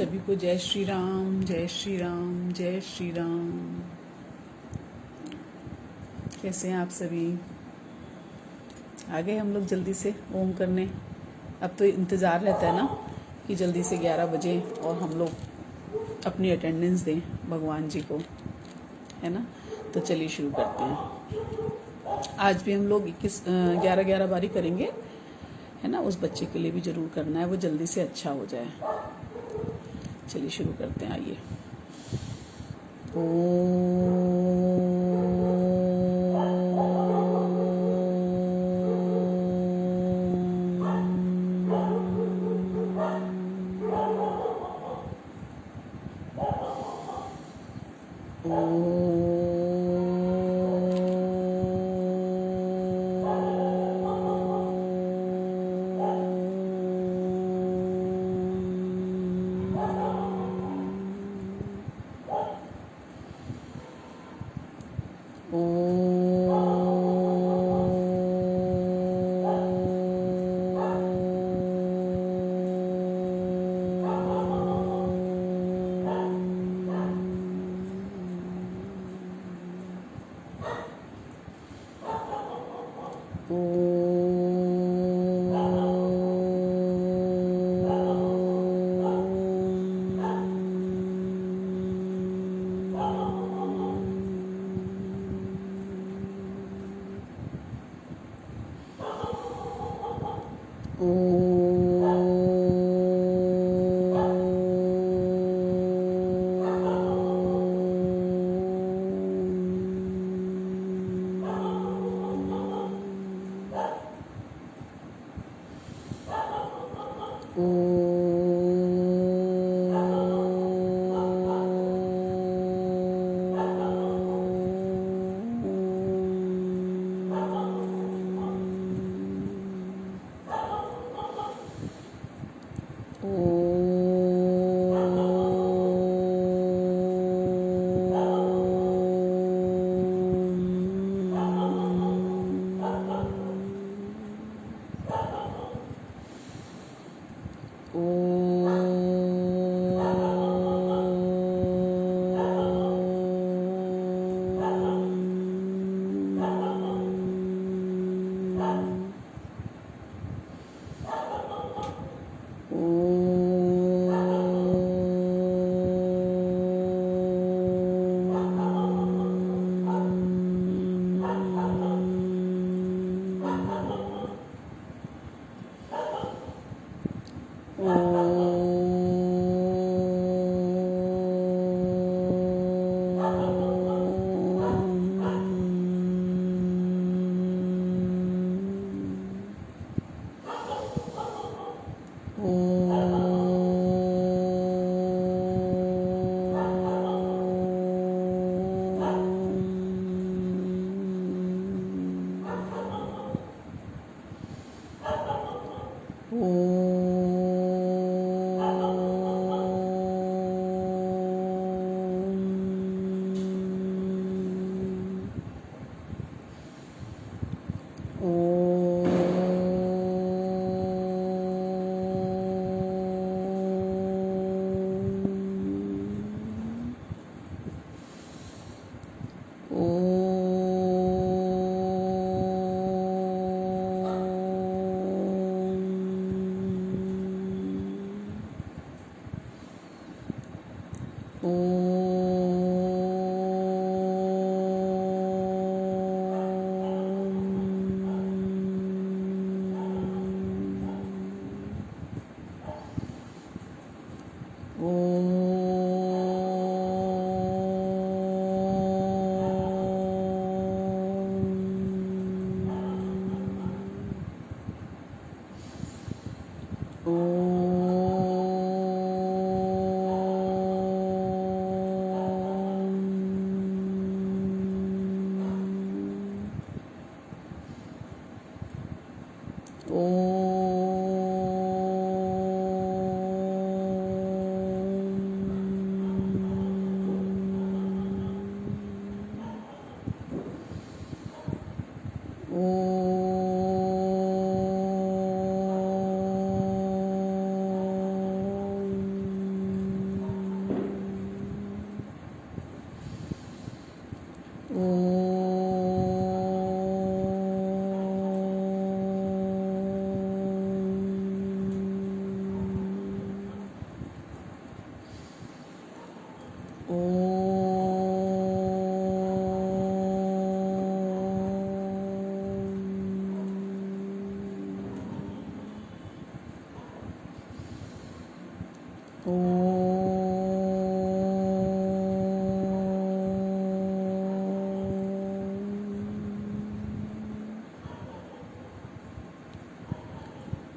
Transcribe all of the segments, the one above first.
सभी को जय श्री राम, जय श्री राम, जय श्री राम। कैसे हैं आप सभी? आ गए हम लोग जल्दी से ओम करने। अब तो इंतज़ार रहता है ना कि जल्दी से 11 बजे और हम लोग अपनी अटेंडेंस दें भगवान जी को, है ना। तो चलिए शुरू करते हैं। आज भी हम लोग 11 बारी करेंगे, है ना। उस बच्चे के लिए भी ज़रूर करना है, वो जल्दी से अच्छा हो जाए। चलिए शुरू करते हैं, आइए।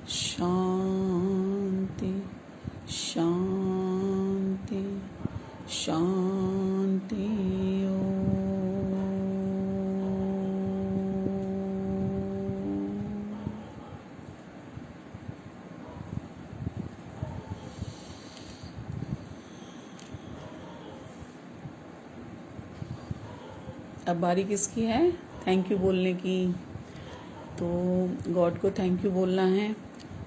शांति शांति शांति। अब बारी किसकी है थैंक यू बोलने की। तो गॉड को थैंक यू बोलना है,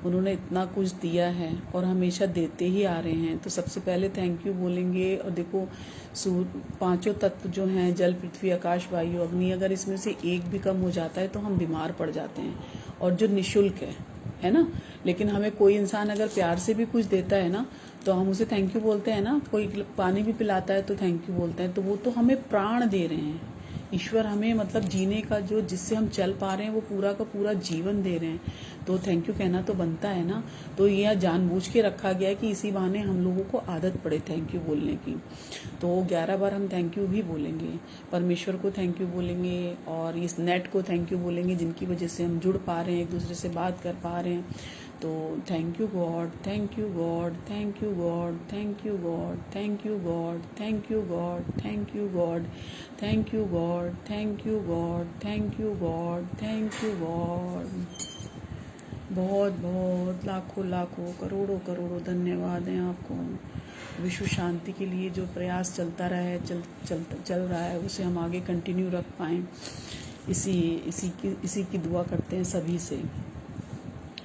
उन्होंने इतना कुछ दिया है और हमेशा देते ही आ रहे हैं। तो सबसे पहले थैंक यू बोलेंगे। और देखो पांचों तत्व जो हैं जल पृथ्वी आकाश वायु अग्नि, अगर इसमें से एक भी कम हो जाता है तो हम बीमार पड़ जाते हैं, और जो निःशुल्क है ना। लेकिन हमें कोई इंसान अगर प्यार से भी कुछ देता है ना तो हम उसे थैंक यू बोलते हैं ना। कोई पानी भी पिलाता है तो थैंक यू बोलते हैं। तो वो तो हमें प्राण दे रहे हैं। ईश्वर हमें मतलब जीने का जो जिससे हम चल पा रहे हैं वो पूरा का पूरा जीवन दे रहे हैं। तो थैंक यू कहना तो बनता है ना। तो यह जानबूझ के रखा गया है कि इसी बहाने हम लोगों को आदत पड़े थैंक यू बोलने की। तो 11 बार हम थैंक यू भी बोलेंगे, परमेश्वर को थैंक यू बोलेंगे और इस नेट को थैंक यू बोलेंगे जिनकी वजह से हम जुड़ पा रहे हैं, एक दूसरे से बात कर पा रहे हैं। तो thank you God, thank you God, thank you God, thank you God, thank you God, thank you God, thank you God, thank you God, thank you God, thank you God, thank you God. बहुत बहुत लाखों लाखों करोड़ों करोड़ों धन्यवाद हैं आपको। विश्व शांति के लिए जो प्रयास चलता रहा है चल रहा है उसे हम आगे कंटिन्यू रख पाएँ, इसी की दुआ करते हैं सभी से,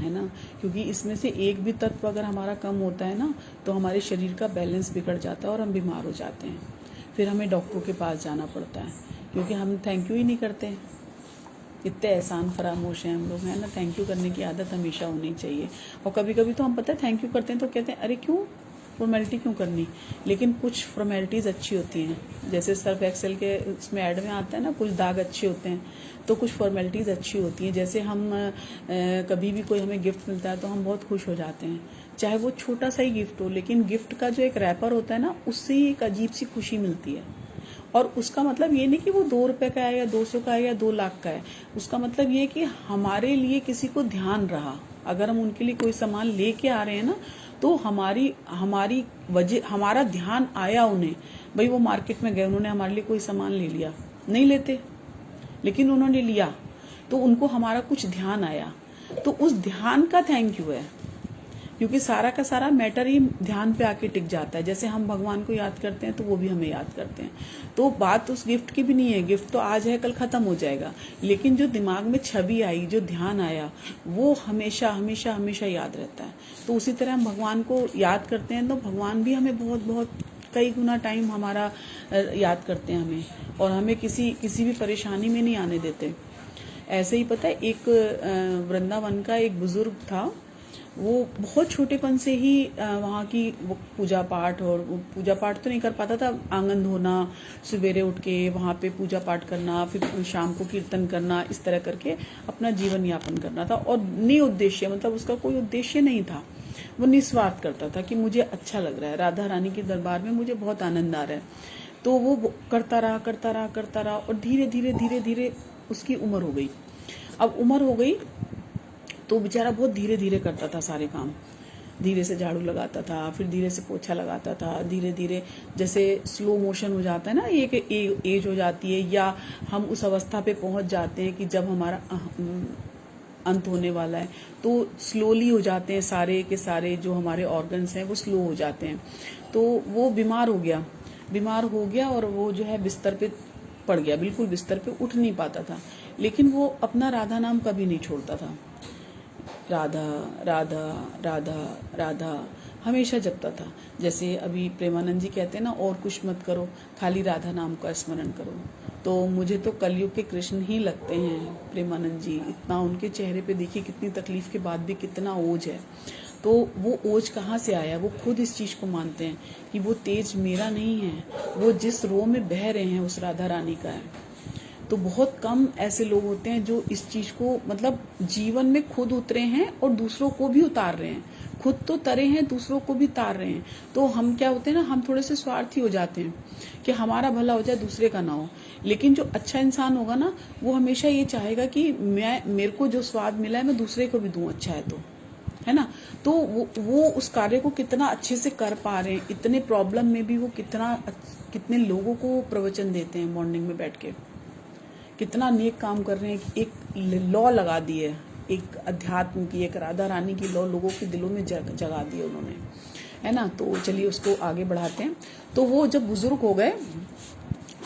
है ना। क्योंकि इसमें से एक भी तत्व अगर हमारा कम होता है ना तो हमारे शरीर का बैलेंस बिगड़ जाता है और हम बीमार हो जाते हैं। फिर हमें डॉक्टरों के पास जाना पड़ता है क्योंकि हम थैंक यू ही नहीं करते। इतने एहसान फरामोश हैं हम लोग, है ना। थैंक यू करने की आदत हमेशा होनी चाहिए। और कभी कभी तो हम पता है थैंक यू करते हैं तो कहते हैं अरे क्यों फॉर्मेलिटी क्यों करनी। लेकिन कुछ फॉर्मेलिटीज़ अच्छी होती हैं, जैसे सर्फ एक्सेल के उसमें ऐड में आता है ना, कुछ दाग अच्छे होते हैं तो कुछ फॉर्मेलिटीज़ अच्छी होती हैं। जैसे हम कभी भी कोई हमें गिफ्ट मिलता है तो हम बहुत खुश हो जाते हैं, चाहे वो छोटा सा ही गिफ्ट हो, लेकिन गिफ्ट का जो एक रैपर होता है ना उससे ही एक अजीब सी खुशी मिलती है। और उसका मतलब ये नहीं कि वो 2 रुपए का है या 200 का है या 2 लाख का है। उसका मतलब ये कि हमारे लिए किसी को ध्यान रहा। अगर हम उनके लिए कोई सामान लेके आ रहे हैं ना तो हमारी वजह हमारा ध्यान आया उन्हें। भाई वो मार्केट में गए, उन्होंने हमारे लिए कोई सामान ले लिया, नहीं लेते लेकिन उन्होंने लिया तो उनको हमारा कुछ ध्यान आया, तो उस ध्यान का थैंक यू है। क्योंकि सारा का सारा मैटर ही ध्यान पे आके टिक जाता है। जैसे हम भगवान को याद करते हैं तो वो भी हमें याद करते हैं। तो बात उस गिफ्ट की भी नहीं है, गिफ्ट तो आज है कल खत्म हो जाएगा, लेकिन जो दिमाग में छवि आई, जो ध्यान आया, वो हमेशा हमेशा हमेशा याद रहता है। तो उसी तरह हम भगवान को याद करते हैं तो भगवान भी हमें बहुत बहुत कई गुना टाइम हमारा याद करते हैं हमें, और हमें किसी भी परेशानी में नहीं आने देते। ऐसे ही पता है एक वृंदावन का एक बुजुर्ग था, वो बहुत छोटेपन से ही वहाँ की वो पूजा पाठ, और पूजा पाठ तो नहीं कर पाता था, आंगन धोना, सवेरे उठ के वहाँ पे पूजा पाठ करना, फिर शाम को कीर्तन करना, इस तरह करके अपना जीवन यापन करना था। और निउद्देश्य, मतलब उसका कोई उद्देश्य नहीं था, वो निस्वार्थ करता था कि मुझे अच्छा लग रहा है, राधा रानी के दरबार में मुझे बहुत आनंद आ रहा है। तो वो करता रहा और धीरे धीरे धीरे धीरे उसकी उम्र हो गई। अब उम्र हो गई तो बेचारा बहुत धीरे धीरे करता था सारे काम, धीरे से झाड़ू लगाता था, फिर धीरे से पोछा लगाता था, धीरे धीरे जैसे स्लो मोशन हो जाता है ना, एक एज हो जाती है या हम उस अवस्था पे पहुंच जाते हैं कि जब हमारा अंत होने वाला है तो स्लोली हो जाते हैं सारे के सारे जो हमारे ऑर्गन्स हैं वो स्लो हो जाते हैं। तो वो बीमार हो गया और वो जो है बिस्तर पे पड़ गया, बिल्कुल बिस्तर पे उठ नहीं पाता था। लेकिन वो अपना राधा नाम कभी नहीं छोड़ता था, राधा राधा राधा राधा हमेशा जपता था। जैसे अभी प्रेमानंद जी कहते हैं ना, और कुछ मत करो, खाली राधा नाम का स्मरण करो। तो मुझे तो कलयुग के कृष्ण ही लगते हैं प्रेमानंद जी। इतना उनके चेहरे पे देखिए, कितनी तकलीफ के बाद भी कितना ओज है। तो वो ओज कहाँ से आया, वो खुद इस चीज को मानते हैं कि वो तेज मेरा नहीं है, वो जिस रो में बह रहे हैं उस राधा रानी का है। तो बहुत कम ऐसे लोग होते हैं जो इस चीज को मतलब जीवन में खुद उतरे हैं और दूसरों को भी उतार रहे हैं। खुद तो तरे हैं, दूसरों को भी तार रहे हैं। तो हम क्या होते हैं ना, हम थोड़े से स्वार्थी हो जाते हैं कि हमारा भला हो जाए, दूसरे का ना हो। लेकिन जो अच्छा इंसान होगा ना, वो हमेशा ये चाहेगा कि मेरे को जो स्वाद मिला है मैं दूसरे को भी दूं, अच्छा है तो, है ना। तो वो उस कार्य को कितना अच्छे से कर पा रहे हैं, इतने प्रॉब्लम में भी वो कितने लोगों को प्रवचन देते हैं मॉर्निंग में बैठ के, कितना नेक काम कर रहे हैं। एक लॉ लगा दी है, एक अध्यात्म की, एक राधा रानी की लॉ लोगों के दिलों में जगा दी है उन्होंने, है ना। तो चलिए उसको आगे बढ़ाते हैं। तो वो जब बुजुर्ग हो गए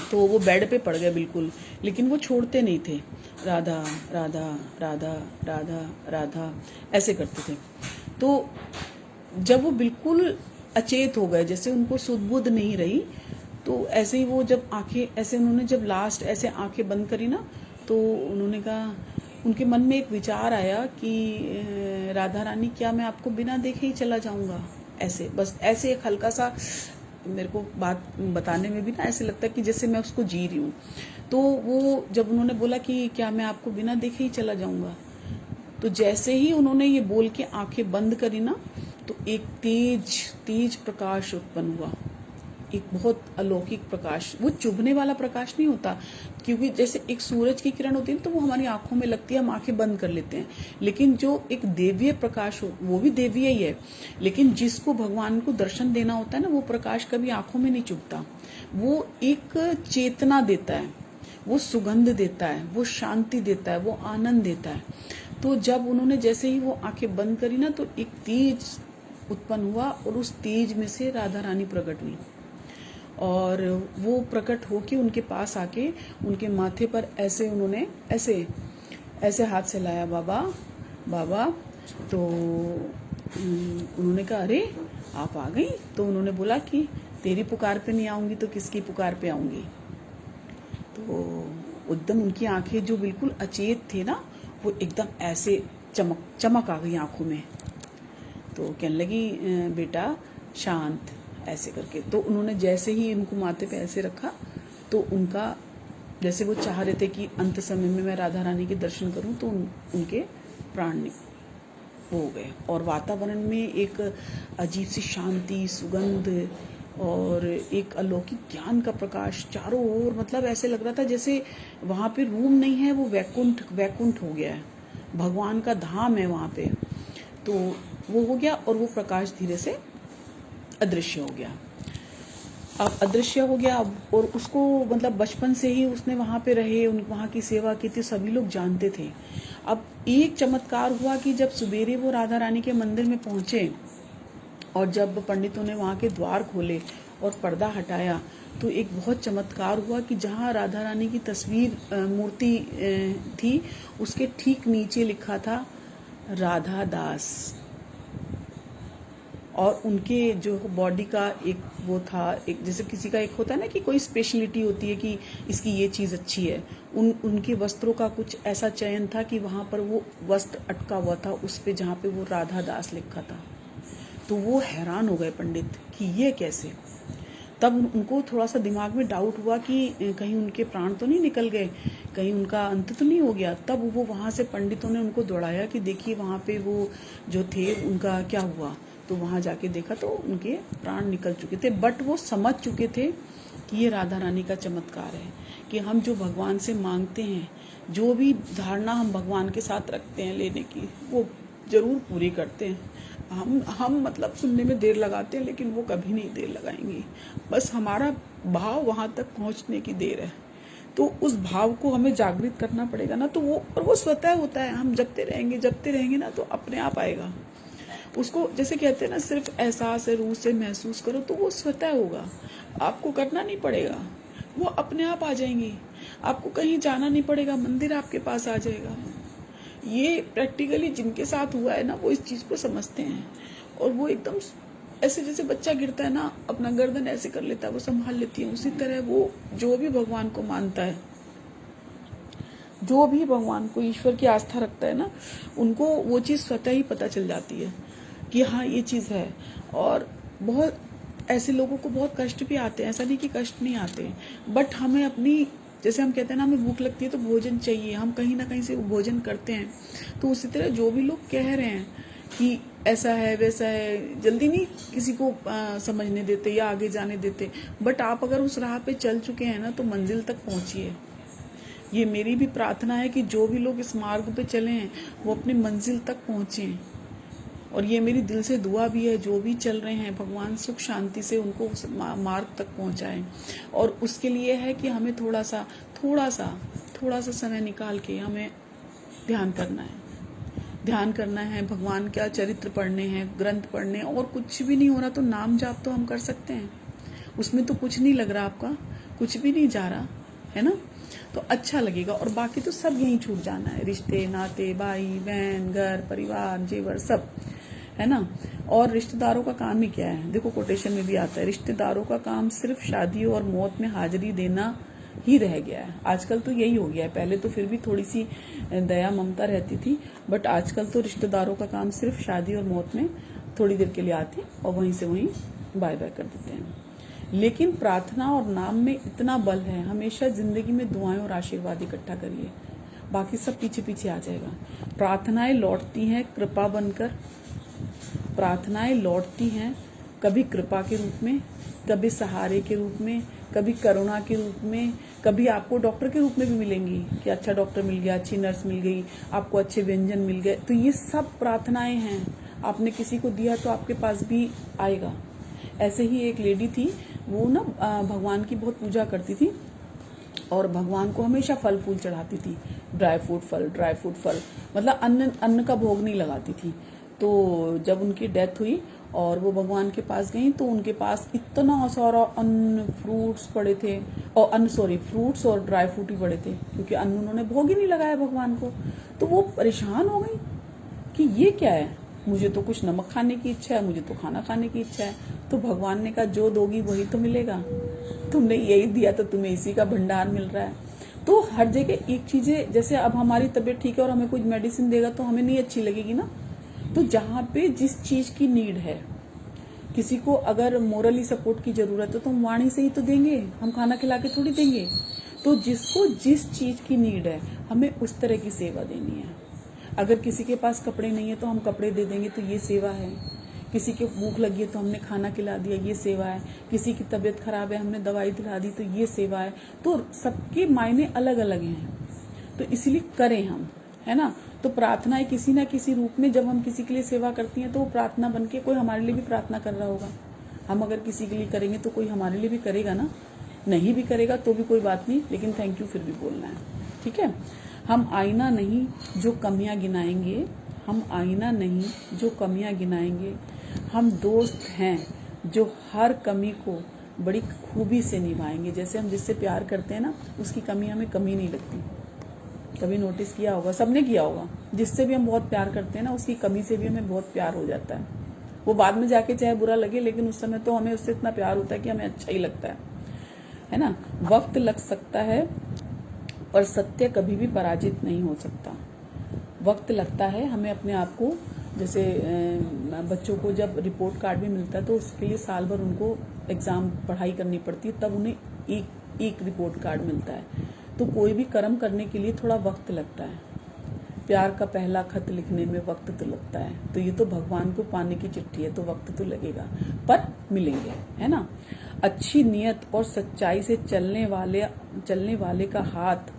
तो वो बेड पे पड़ गए बिल्कुल, लेकिन वो छोड़ते नहीं थे, राधा राधा राधा राधा राधा ऐसे करते थे। तो जब वो बिल्कुल अचेत हो गए, जैसे उनको सुध बुध नहीं रही, तो ऐसे ही वो जब आंखें ऐसे उन्होंने जब लास्ट ऐसे आंखें बंद करी ना, तो उन्होंने कहा, उनके मन में एक विचार आया कि राधा रानी क्या मैं आपको बिना देखे ही चला जाऊंगा, ऐसे बस ऐसे एक हल्का सा मेरे को बात बताने में भी ना ऐसे लगता है कि जैसे मैं उसको जी रही हूँ। तो वो जब उन्होंने बोला कि क्या मैं आपको बिना देखे ही चला जाऊंगा, तो जैसे ही उन्होंने ये बोल के आंखें बंद करी ना, तो एक तेज तेज प्रकाश उत्पन्न हुआ, एक बहुत अलौकिक प्रकाश। वो चुभने वाला प्रकाश नहीं होता, क्योंकि जैसे एक सूरज की किरण होती है तो वो हमारी आंखों में लगती है, हम आंखें बंद कर लेते हैं, लेकिन जो एक देवीय प्रकाश हो वो भी देवीय ही है, लेकिन जिसको भगवान को दर्शन देना होता है ना, वो प्रकाश कभी आंखों में नहीं चुभता। वो एक चेतना देता है, वो सुगंध देता है, वो शांति देता है, वो आनंद देता है। तो जब उन्होंने जैसे ही वो आंखें बंद करी ना, तो एक तेज उत्पन्न हुआ और उस तेज में से राधा रानी प्रकट हुई, और वो प्रकट होके उनके पास आके उनके माथे पर ऐसे उन्होंने ऐसे ऐसे हाथ से लाया, बाबा बाबा। तो उन्होंने कहा, अरे आप आ गई। तो उन्होंने बोला कि तेरी पुकार पे नहीं आऊंगी तो किसकी पुकार पे आऊंगी। तो एकदम उनकी आंखें जो बिल्कुल अचेत थे ना, वो एकदम ऐसे चमक आ गई आंखों में। तो कहने लगी, बेटा शांत, ऐसे करके। तो उन्होंने जैसे ही उनको माथे पे ऐसे रखा, तो उनका जैसे वो चाह रहे थे कि अंत समय में मैं राधा रानी के दर्शन करूं, तो उनके प्राण हो गए, और वातावरण में एक अजीब सी शांति, सुगंध और एक अलौकिक ज्ञान का प्रकाश चारों ओर। मतलब ऐसे लग रहा था जैसे वहाँ पे रूम नहीं है, वो वैकुंठ हो गया है, भगवान का धाम है वहाँ पे। तो वो हो गया, और वो प्रकाश धीरे से अदृश्य हो गया। अब अदृश्य हो गया, और उसको मतलब बचपन से ही उसने वहाँ पे रहे, वहाँ की सेवा की थी, सभी लोग जानते थे। अब एक चमत्कार हुआ कि जब सवेरे वो राधा रानी के मंदिर में पहुँचे, और जब पंडितों ने वहाँ के द्वार खोले और पर्दा हटाया, तो एक बहुत चमत्कार हुआ कि जहाँ राधा रानी की तस्वीर मूर्ति थी, उसके ठीक नीचे लिखा था राधा दास, और उनके जो बॉडी का एक वो था, एक जैसे किसी का एक होता है ना कि कोई स्पेशलिटी होती है कि इसकी ये चीज़ अच्छी है, उनके वस्त्रों का कुछ ऐसा चयन था कि वहाँ पर वो वस्त्र अटका हुआ था उस पे जहाँ पे वो राधा दास लिखा था। तो वो हैरान हो गए पंडित कि ये कैसे। तब उनको थोड़ा सा दिमाग में डाउट हुआ कि कहीं उनके प्राण तो नहीं निकल गए, कहीं उनका अंत तो नहीं हो गया। तब वो वहाँ से पंडितों ने उनको दौड़ाया कि देखिए वहाँ पे वो जो थे उनका क्या हुआ। तो वहाँ जाके देखा तो उनके प्राण निकल चुके थे, बट वो समझ चुके थे कि ये राधा रानी का चमत्कार है कि हम जो भगवान से मांगते हैं, जो भी धारणा हम भगवान के साथ रखते हैं लेने की, वो जरूर पूरी करते हैं। हम मतलब सुनने में देर लगाते हैं, लेकिन वो कभी नहीं देर लगाएंगी, बस हमारा भाव वहाँ तक पहुँचने की देर है। तो उस भाव को हमें जागृत करना पड़ेगा ना, तो वो स्वतः होता है। हम जपते रहेंगे ना, तो अपने आप आएगा। उसको जैसे कहते हैं ना, सिर्फ एहसास रूह से महसूस करो, तो वो स्वतः होगा, आपको करना नहीं पड़ेगा, वो अपने आप आ जाएंगी। आपको कहीं जाना नहीं पड़ेगा, मंदिर आपके पास आ जाएगा। ये प्रैक्टिकली जिनके साथ हुआ है ना, वो इस चीज़ को समझते हैं, और वो एकदम ऐसे जैसे बच्चा गिरता है ना, अपना गर्दन ऐसे कर लेता है, वो संभाल लेती है। उसी तरह वो जो भी भगवान को मानता है, जो भी भगवान को, ईश्वर की आस्था रखता है ना, उनको वो चीज़ स्वतः ही पता चल जाती है कि हाँ ये चीज़ है। और बहुत ऐसे लोगों को बहुत कष्ट भी आते हैं, ऐसा नहीं कि कष्ट नहीं आते, बट हमें अपनी, जैसे हम कहते हैं ना, हमें भूख लगती है तो भोजन चाहिए, हम कहीं ना कहीं से भोजन करते हैं। तो उसी तरह जो भी लोग कह रहे हैं कि ऐसा है वैसा है, जल्दी नहीं किसी को समझने देते या आगे जाने देते, बट आप अगर उस राह पे चल चुके हैं ना, तो मंजिल तक पहुंचिए। ये मेरी भी प्रार्थना है कि जो भी लोग इस मार्ग पे चले हैं वो अपनी मंजिल तक पहुंचे, और ये मेरी दिल से दुआ भी है, जो भी चल रहे हैं भगवान सुख शांति से उनको उस मार्ग तक पहुंचाएं। और उसके लिए है कि हमें थोड़ा सा समय निकाल के हमें ध्यान करना है, भगवान का चरित्र पढ़ने हैं, ग्रंथ पढ़ने, और कुछ भी नहीं हो रहा तो नाम जाप तो हम कर सकते हैं, उसमें तो कुछ नहीं लग रहा, आपका कुछ भी नहीं जा रहा है ना, तो अच्छा लगेगा। और बाकी तो सब यहीं छूट जाना है, रिश्ते नाते, भाई बहन, घर परिवार, जेवर, सब, है ना। और रिश्तेदारों का काम ही क्या है, देखो कोटेशन में भी आता है, रिश्तेदारों का काम सिर्फ शादी और मौत में हाजिरी देना ही रह गया है। आजकल तो यही हो गया है, पहले तो फिर भी थोड़ी सी दया ममता रहती थी, बट आजकल तो रिश्तेदारों का काम सिर्फ शादी और मौत में थोड़ी देर के लिए आते और वहीं से वहीं बाय बाय कर देते हैं। लेकिन प्रार्थना और नाम में इतना बल है, हमेशा जिंदगी में दुआएं और आशीर्वाद इकट्ठा करिए, बाकी सब पीछे पीछे आ जाएगा। प्रार्थनाएं लौटती हैं कृपा बनकर, प्रार्थनाएं लौटती हैं कभी कृपा के रूप में, कभी सहारे के रूप में, कभी करुणा के रूप में, कभी आपको डॉक्टर के रूप में भी मिलेंगी कि अच्छा डॉक्टर मिल गया, अच्छी नर्स मिल गई, आपको अच्छे व्यंजन मिल गए, तो ये सब प्रार्थनाएं हैं। आपने किसी को दिया तो आपके पास भी आएगा। ऐसे ही एक लेडी थी, वो ना भगवान की बहुत पूजा करती थी और भगवान को हमेशा फल फूल चढ़ाती थी, ड्राई फ्रूट फल, मतलब अन्न का भोग नहीं लगाती थी। तो जब उनकी डेथ हुई और वो भगवान के पास गई तो उनके पास इतना सारा अन्न, फ्रूट्स पड़े थे, और फ्रूट्स और ड्राई फ्रूट ही पड़े थे, क्योंकि अन्न उन्होंने भोग ही नहीं लगाया भगवान को। तो वो परेशान हो गई कि ये क्या है, मुझे तो कुछ नमक खाने की इच्छा है, मुझे तो खाना खाने की इच्छा है। तो भगवान ने कहा जो दोगी वही तो मिलेगा, तुमने यही दिया तो तुम्हें इसी का भंडार मिल रहा है। तो हर जगह एक चीजें, जैसे अब हमारी तबीयत ठीक है और हमें कुछ मेडिसिन देगा तो हमें नहीं अच्छी लगेगी ना। तो जहाँ पे जिस चीज की नीड है, किसी को अगर मोरली सपोर्ट की जरूरत है तो हम वाणी से ही तो देंगे, हम खाना खिला के थोड़ी देंगे। तो जिसको जिस चीज की नीड है हमें उस तरह की सेवा देनी है। अगर किसी के पास कपड़े नहीं है तो हम कपड़े दे देंगे, तो ये सेवा है। किसी के भूख लगी है तो हमने खाना खिला दिया, ये सेवा है। किसी की तबीयत खराब है, हमने दवाई दिला दी, तो ये सेवा है। तो सबके मायने अलग अलग हैं, तो इसलिए करें हम, है ना। तो प्रार्थना किसी ना किसी रूप में, जब हम किसी के लिए सेवा करती हैं तो वो प्रार्थना बन के कोई हमारे लिए भी प्रार्थना कर रहा होगा। हम अगर किसी के लिए करेंगे तो कोई हमारे लिए भी करेगा ना, नहीं भी करेगा तो भी कोई बात नहीं, लेकिन थैंक यू फिर भी बोलना है, ठीक है। हम आईना नहीं जो कमियां गिनाएंगे, हम आईना नहीं जो कमियां गिनाएंगे, हम दोस्त हैं जो हर कमी को बड़ी खूबी से निभाएंगे। जैसे हम जिससे प्यार करते हैं ना, उसकी कमी हमें कमी नहीं लगती। कभी नोटिस किया होगा, सबने किया होगा, जिससे भी हम बहुत प्यार करते हैं ना, उसकी कमी से भी हमें बहुत प्यार हो जाता है। वो बाद में जाके चाहे बुरा लगे, लेकिन उस समय तो हमें उससे इतना प्यार होता है कि हमें अच्छा ही लगता है ना। वक्त लग सकता है पर सत्य कभी भी पराजित नहीं हो सकता। वक्त लगता है हमें अपने आप को, जैसे बच्चों को जब रिपोर्ट कार्ड भी मिलता है तो उसके लिए साल भर उनको एग्जाम पढ़ाई करनी पड़ती है, तब उन्हें एक रिपोर्ट कार्ड मिलता है। तो कोई भी कर्म करने के लिए थोड़ा वक्त लगता है। प्यार का पहला खत लिखने में वक्त तो लगता है, तो ये तो भगवान को पाने की चिट्ठी है, तो वक्त तो लगेगा, पर मिलेंगे, है ना। अच्छी नियत और सच्चाई से चलने वाले का हाथ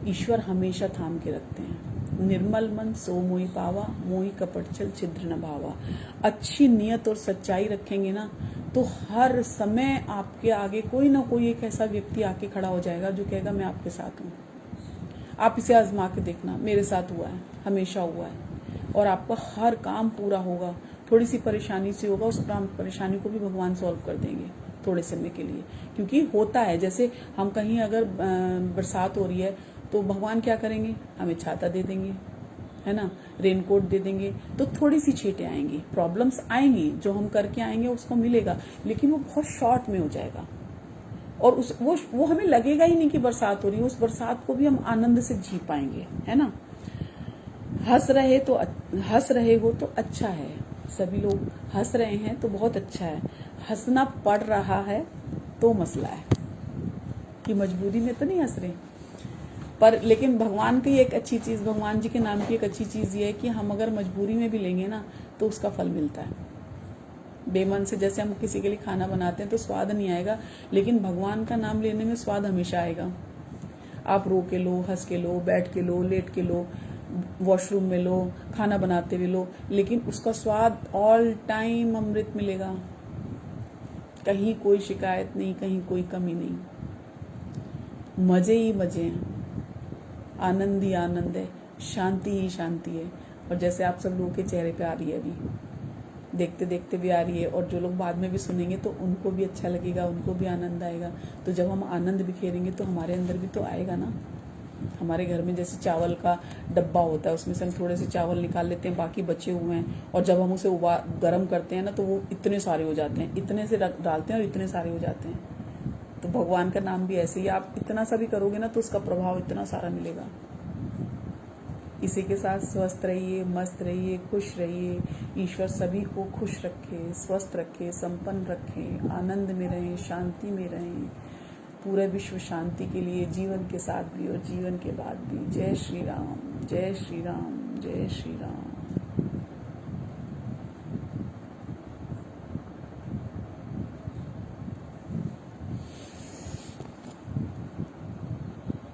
ईश्वर हमेशा थाम के रखते हैं। निर्मल मन सो मोहि पावा, मोहि कपट छल छिद्र न भावा। अच्छी नियत और सच्चाई रखेंगे ना, तो हर समय आपके आगे कोई ना कोई एक ऐसा व्यक्ति आके खड़ा हो जाएगा जो कहेगा मैं आपके साथ हूँ। आप इसे आजमा के देखना, मेरे साथ हुआ है, हमेशा हुआ है, और आपका हर काम पूरा होगा। थोड़ी सी परेशानी से होगा, उस परेशानी को भी भगवान सॉल्व कर देंगे थोड़े समय के लिए, क्योंकि होता है। जैसे हम कहीं अगर बरसात हो रही है तो भगवान क्या करेंगे, हमें छाता दे देंगे, है ना, रेनकोट दे देंगे, तो थोड़ी सी छींटें आएंगी, प्रॉब्लम्स आएंगी, जो हम करके आएंगे उसको मिलेगा, लेकिन वो बहुत शॉर्ट में हो जाएगा। और वो हमें लगेगा ही नहीं कि बरसात हो रही है, उस बरसात को भी हम आनंद से जी पाएंगे, है ना। हंस रहे हो तो अच्छा है, सभी लोग हंस रहे हैं तो बहुत अच्छा है। हंसना पड़ रहा है तो मसला है, कि मजबूरी में तो नहीं हंस रहे। पर लेकिन भगवान की एक अच्छी चीज, भगवान जी के नाम की एक अच्छी चीज ये है कि हम अगर मजबूरी में भी लेंगे ना तो उसका फल मिलता है। बेमन से, जैसे हम किसी के लिए खाना बनाते हैं तो स्वाद नहीं आएगा, लेकिन भगवान का नाम लेने में स्वाद हमेशा आएगा। आप रो के लो, हंस के लो, बैठ के लो, लेट के लो, वॉशरूम में लो, खाना बनाते हुए लो, लेकिन उसका स्वाद ऑल टाइम अमृत मिलेगा। कहीं कोई शिकायत नहीं, कहीं कोई कमी नहीं। मजे ही मजे हैं, आनंद ही आनंद है, शांति ही शांति है। और जैसे आप सब लोगों के चेहरे पे आ रही है, अभी देखते देखते भी आ रही है, और जो लोग बाद में भी सुनेंगे तो उनको भी अच्छा लगेगा, उनको भी आनंद आएगा। तो जब हम आनंद बिखेरेंगे तो हमारे अंदर भी तो आएगा ना। हमारे घर में जैसे चावल का डब्बा होता है, उसमें से हम थोड़े से चावल निकाल लेते हैं, बाकी बचे हुए हैं, और जब हम उसे गर्म करते हैं ना तो वो इतने सारे हो जाते हैं, इतने से डालते हैं और इतने सारे हो जाते हैं। तो भगवान का नाम भी ऐसे ही, आप इतना सा भी करोगे ना तो उसका प्रभाव इतना सारा मिलेगा। इसी के साथ स्वस्थ रहिए, मस्त रहिए, खुश रहिए। ईश्वर सभी को खुश रखे, स्वस्थ रखे, संपन्न रखे, आनंद में रहें, शांति में रहें। पूरे विश्व शांति के लिए जीवन के साथ भी और जीवन के बाद भी। जय श्री राम, जय श्री राम, जय श्री राम।